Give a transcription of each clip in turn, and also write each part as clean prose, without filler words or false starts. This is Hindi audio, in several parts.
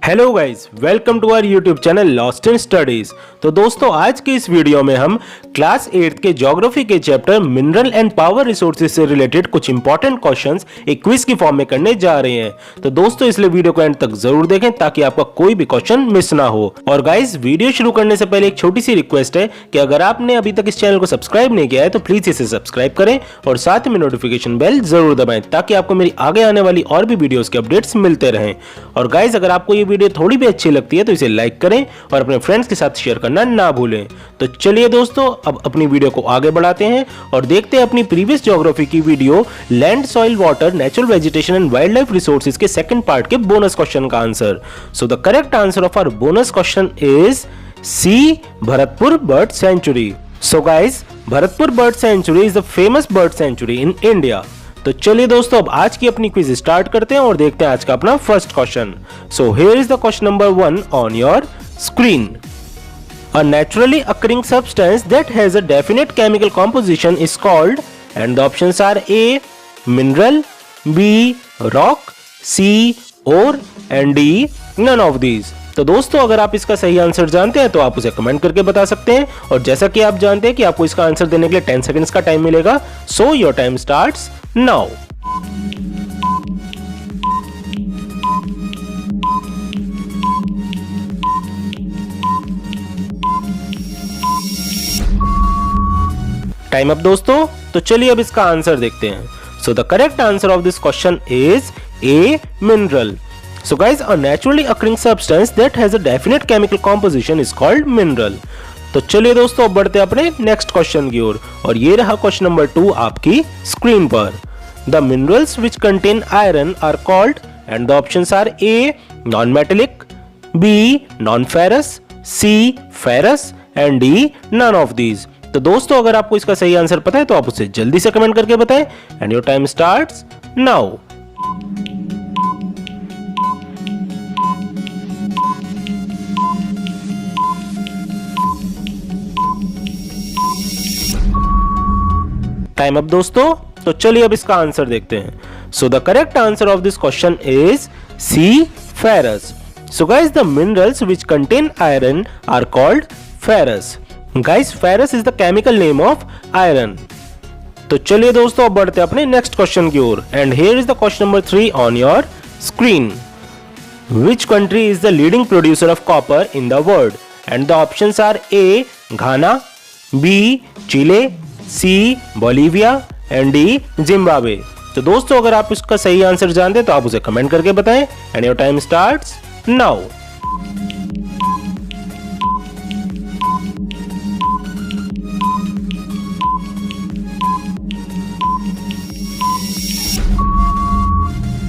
Hello guys, welcome to our YouTube channel lost in studies. तो दोस्तों, आज की इस वीडियो में हम क्लास 8 के ज्योग्राफी के chapter mineral and power resources से रिलेटेड कुछ इंपॉर्टेंट क्वेश्चंस एक क्विज की फॉर्म में करने जा रहे हैं। तो दोस्तों, इसलिए वीडियो को एंड तक जरूर देखें ताकि आपका कोई भी क्वेश्चन मिस ना हो। और गाइस, वीडियो शुरू करने से पहले एक छोटी सी रिक्वेस्ट है कि अगर आपने अभी तक इस चैनल को सब्सक्राइब नहीं किया है तो प्लीज इसे सब्सक्राइब करें और साथ में नोटिफिकेशन बेल जरूर दबाएं ताकि आपको मेरी आगे आने वाली और भी वीडियोस के अपडेट्स मिलते रहें। और गाइस, अगर आपको ये वीडियो थोड़ी भी अच्छी लगती है तो इसे लाइक करें और अपने फ्रेंड्स के साथ शेयर करना ना भूलें। तो चलिए दोस्तों, अब अपनी वीडियो को आगे बढ़ाते हैं और देखते हैं अपनी प्रीवियस ज्योग्राफी की video land, soil, water, natural vegetation and wildlife resources के सेकंड पार्ट के बोनस क्वेश्चन का answer. So the correct answer of our bonus question is C, Bharatpur bird sanctuary. So guys, Bharatpur bird sanctuary is the famous bird sanctuary in India. तो चलिए दोस्तों, अब आज की अपनी क्विज स्टार्ट करते हैं और देखते हैं आज का अपना first question. So here is the question number 1 on your screen. A naturally occurring substance that has a definite chemical composition is called, and the options are A, mineral, B, rock, C, ore and D, none of these। तो दोस्तों, अगर आप इसका सही आंसर जानते हैं तो आप उसे कमेंट करके बता सकते हैं। और जैसा कि आप जानते हैं कि आपको इसका आंसर देने के लिए 10 सेकंड्स का टाइम मिलेगा। So your time starts now. Time up दोस्तों। तो चलिए अब इसका आंसर देखते हैं। So the correct answer of this question is a, mineral. So guys, a naturally occurring substance that has a definite chemical composition is called mineral। तो चलिए दोस्तों, अब बढ़ते हैं अपने नेक्स्ट क्वेश्चन की ओर और ये रहा क्वेश्चन नंबर 2 आपकी स्क्रीन पर। The minerals which contain iron are called, and the options are A, non-metallic, B, non-ferrous, C, ferrous and D, none of these। तो दोस्तों, अगर आपको इसका सही आंसर पता है तो आप उसे जल्दी से कमेंट करके बताएं and your time starts now. Time up दोस्तों। तो चलिए अब इसका आंसर देखते हैं। So the correct answer of this question is C, ferrous. So guys, the minerals which contain iron are called ferrous. Guys, ferrous is the chemical name of iron. तो चलिए दोस्तों, अब बढ़ते हैं अपने नेक्स्ट क्वेश्चन की ओर and here is the question number 3 on your screen. Which country is the leading producer of copper in the world? And the options are A, Ghana, B, Chile, C, Bolivia and D, Zimbabwe। तो दोस्तों, अगर आप इसका सही आंसर जानते हैं तो आप उसे कमेंट करके बताएं and your time starts now.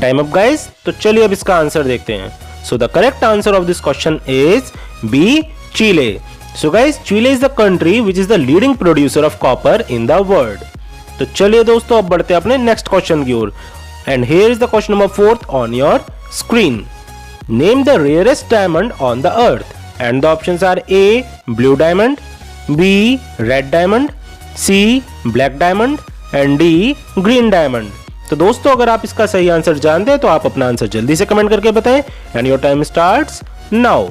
Time up guys. तो चलिए अब इसका आंसर देखते हैं। So the correct answer of this question is B, Chile. So guys, Chile is the country which is the leading producer of copper in the world. तो चलिए दोस्तों, अब बढ़ते हैं अपने नेक्स्ट क्वेश्चन की ओर and here is the question number 4 on your screen. Name the rarest diamond on the earth and the options are A, blue diamond, B, red diamond, C, black diamond and D, green diamond. तो दोस्तों, अगर आप इसका सही आंसर जानते हैं तो आप अपना आंसर जल्दी से कमेंट करके बताएं and your time starts now.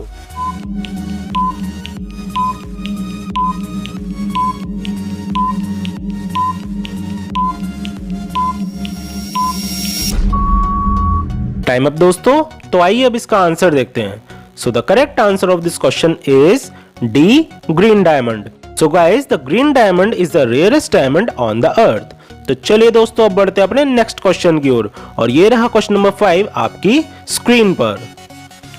Time up दोस्तों। तो आइए अब इसका आंसर देखते हैं। So the correct answer of this question is D, green diamond. So guys, the green diamond is the rarest diamond on the earth. तो चलिए दोस्तों, अब बढ़ते हैं अपने नेक्स्ट क्वेश्चन की ओर और ये रहा क्वेश्चन नंबर 5 आपकी स्क्रीन पर।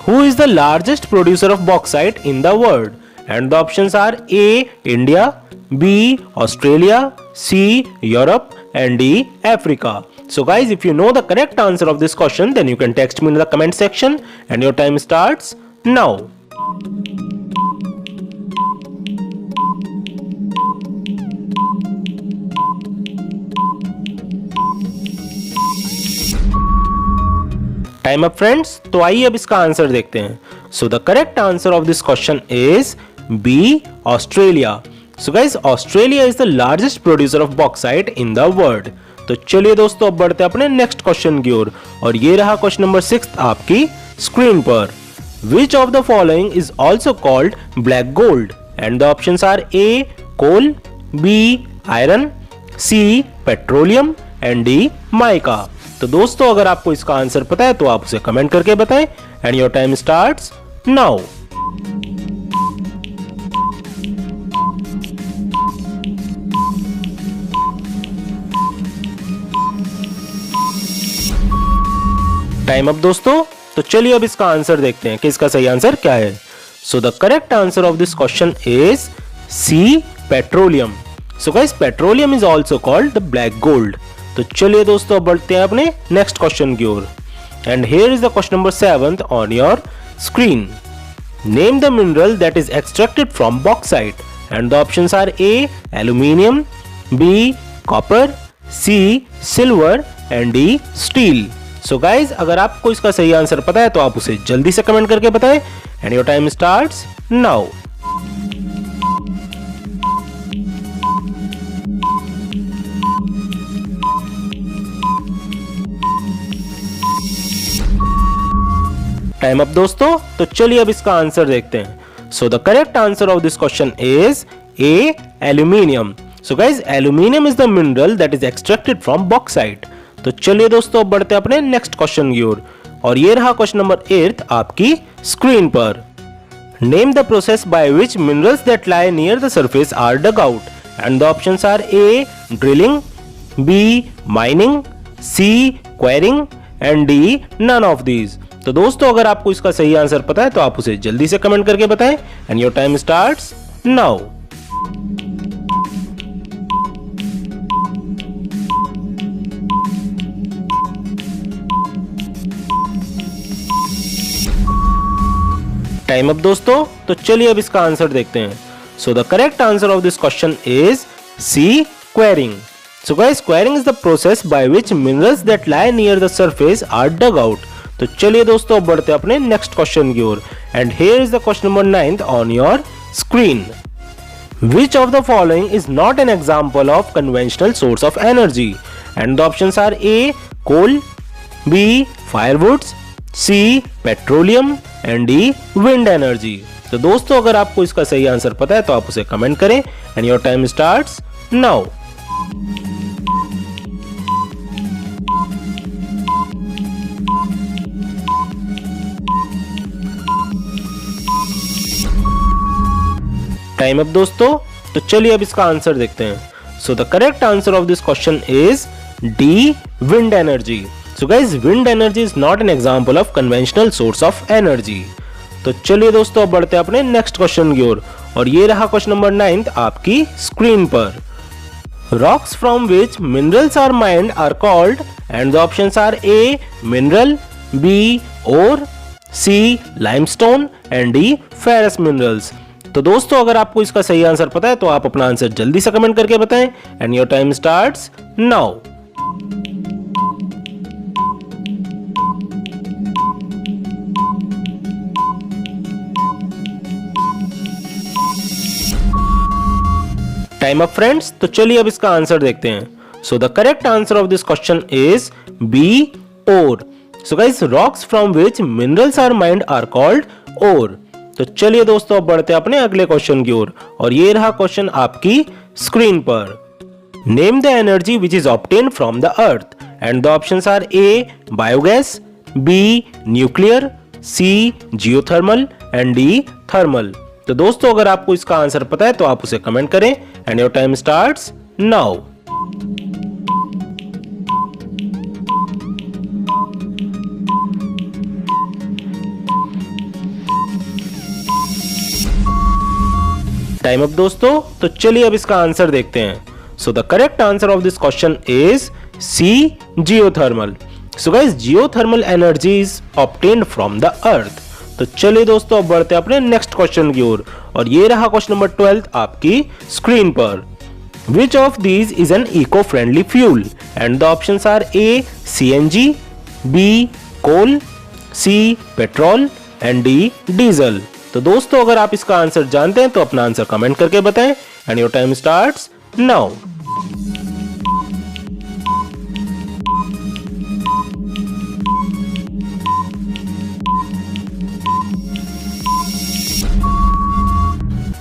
Who is the largest producer of bauxite in the world? And the options are A, India, B, Australia, C, Europe and D, Africa। So guys, if you know the correct answer of this question, then you can text me in the comment section and your time starts now। Time up friends. तो आइए अब इसका आंसर देखते हैं। So the correct answer of this question is B, Australia. So guys, Australia is the largest producer of bauxite in the world. तो चलिए दोस्तों, अब बढ़ते हैं अपने नेक्स्ट क्वेश्चन की ओर और ये रहा क्वेश्चन नंबर 6 आपकी स्क्रीन पर। Which of the following is also called black gold? And the options are A. Coal, B. Iron, C. Petroleum and D. Mica. तो दोस्तों अगर आपको इसका आंसर पता है तो आप उसे कमेंट करके बताएं and your time starts now. Time up दोस्तों। तो चलिए अब इसका आंसर देखते हैं कि इसका सही आंसर क्या है। So the correct answer of this question is C, petroleum. So guys petroleum is also called the black gold. तो चलिए दोस्तों अब बढ़ते हैं अपने नेक्स्ट क्वेश्चन की ओर and here is the question number 7 on your screen. Name the mineral that is extracted from bauxite and the options are A. Aluminium, B. Copper, C. Silver and D. Steel. So guys अगर आपको इसका सही आंसर पता है तो आप उसे जल्दी से कमेंट करके बताएं and your time starts now. Time up दोस्तों। तो चलिए अब इसका आंसर देखते हैं। So the correct answer of this question is a. Aluminium. So guys aluminium is the mineral that is extracted from bauxite. तो चलिए दोस्तों अब बढ़ते हैं अपने नेक्स्ट क्वेश्चन की ओर और ये रहा क्वेश्चन नंबर 8 आपकी स्क्रीन पर। Name the process by which minerals that lie near the surface are dug out and the options are A. Drilling, B. Mining, C. Quarrying and D. None of these. तो दोस्तों अगर आपको इसका सही आंसर पता है तो आप उसे जल्दी से कमेंट करके बताएं and your time starts now. Time up दोस्तों। तो चलिए अब इसका आंसर देखते हैं। So the correct answer of this question is C. Quarrying. So guys quarrying is the process by which minerals that lie near the surface are dug out. तो चलिए दोस्तों अब बढ़ते हैं अपने नेक्स्ट क्वेश्चन की ओर and here is the question number 9 on your screen. Which of the following is not an example of conventional source of energy? And the options are A. Coal, B. Firewoods, C. Petroleum and D. Wind energy. तो दोस्तों अगर आपको इसका सही आंसर पता है तो आप उसे कमेंट करें and your time starts now. Time up दोस्तों। तो चलिए अब इसका आंसर देखते हैं। So the correct answer of this question is D. Wind energy. So guys wind energy is not an example of conventional source of energy. तो चलिए दोस्तों अब बढ़ते हैं अपने नेक्स्ट क्वेश्चन की ओर और ये रहा क्वेश्चन नंबर 9 आपकी स्क्रीन पर। Rocks from which minerals are mined are called and the options are A. Mineral, B. Ore, C. Limestone and D. Ferrous minerals. तो दोस्तों अगर आपको इसका सही आंसर पता है तो आप अपना आंसर जल्दी से कमेंट करके बताएं and your time starts now. Time up friends. तो चलिए अब इसका आंसर देखते हैं। So the correct answer of this question is B. Ore. So guys rocks from which minerals are mined are called ore. तो चलिए दोस्तों अब बढ़ते हैं अपने अगले क्वेश्चन की ओर और ये रहा क्वेश्चन आपकी स्क्रीन पर। Name the energy which is obtain from the earth and the options are A. Biogas, B. Nuclear, C. Geothermal and D. Thermal. तो दोस्तों अगर आपको इसका आंसर पता है तो आप उसे कमेंट करें and your time starts now. Time up दोस्तों। तो चलिए अब इसका आंसर देखते हैं। So the correct answer of this question is C. Geothermal. So guys geothermal energy is obtained from the earth. तो चलिए दोस्तों अब बढ़ते हैं अपने नेक्स्ट क्वेश्चन की ओर और ये रहा क्वेश्चन नंबर 12 आपकी स्क्रीन पर। Which of these is an eco friendly fuel and the options are A. CNG, B. Coal, C. Petrol and D. Diesel. तो दोस्तों अगर आप इसका आंसर जानते हैं तो अपना आंसर कमेंट करके बताएं and your time starts now.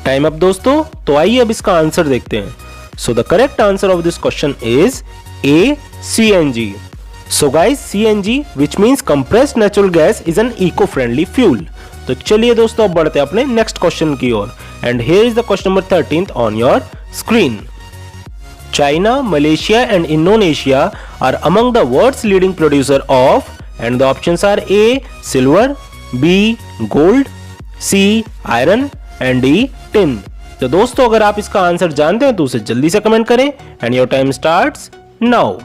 Time up दोस्तों। तो आइए अब इसका आंसर देखते हैं। So the correct answer of this question is a, CNG। So guys, CNG which means compressed natural gas is an eco-friendly fuel। तो चलिए दोस्तों अब बढ़ते हैं अपने नेक्स्ट क्वेश्चन की ओर। And here is the question number 13 on your screen. China, Malaysia and Indonesia are among the world's leading producer of, and the options are A, silver, B, gold, C, iron and D, tin। तो दोस्तों अगर आप इसका आंसर जानते हैं तो उसे जल्दी से कमेंट करें and your time starts now.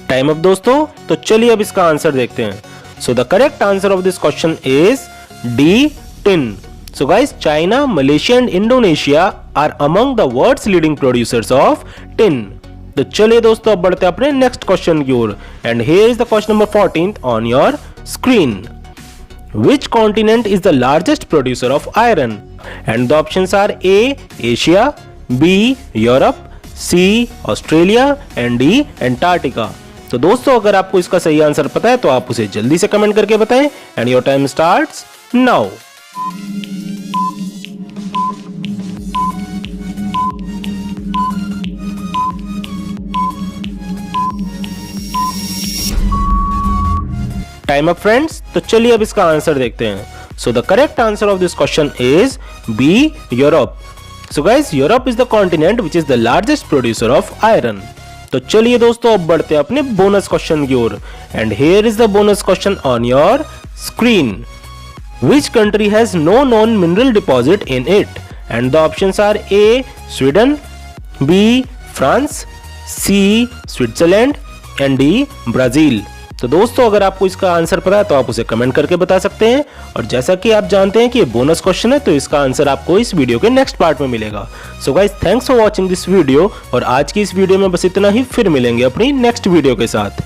Time up दोस्तों। तो चलिए अब इसका आंसर देखते हैं। So the correct answer of this question is D, tin. So guys, China, Malaysia and Indonesia are among the world's leading producers of tin. तो चलिए दोस्तों अब बढ़ते हैं अपने नेक्स्ट क्वेश्चन की ओर। And here is the question number 14 on your screen. Which continent is the largest producer of iron? And the options are A, Asia, B, Europe, C, Australia and D, Antarctica। तो दोस्तों अगर आपको इसका सही आंसर पता है तो आप उसे जल्दी से कमेंट करके बताएं and your time starts now. Time up friends. तो चलिए अब इसका आंसर देखते हैं। So the correct answer of this question is B, Europe. So guys, Europe is the continent which is the largest producer of iron. तो चलिए दोस्तों अब बढ़ते हैं अपने बोनस क्वेश्चन की ओर। And here is the bonus question on your screen. Which country has no non mineral deposit in it? And the options are A, Sweden, B, France, C, Switzerland and D, Brazil. तो दोस्तों अगर आपको इसका आंसर पता है तो आप उसे कमेंट करके बता सकते हैं। और जैसा कि आप जानते हैं कि ये बोनस क्वेश्चन है तो इसका आंसर आपको इस वीडियो के नेक्स्ट पार्ट में मिलेगा। So guys, thanks for watching this video. और आज की इस वीडियो में बस इतना ही, फिर मिलेंगे अपनी नेक्स्ट वीडियो के साथ।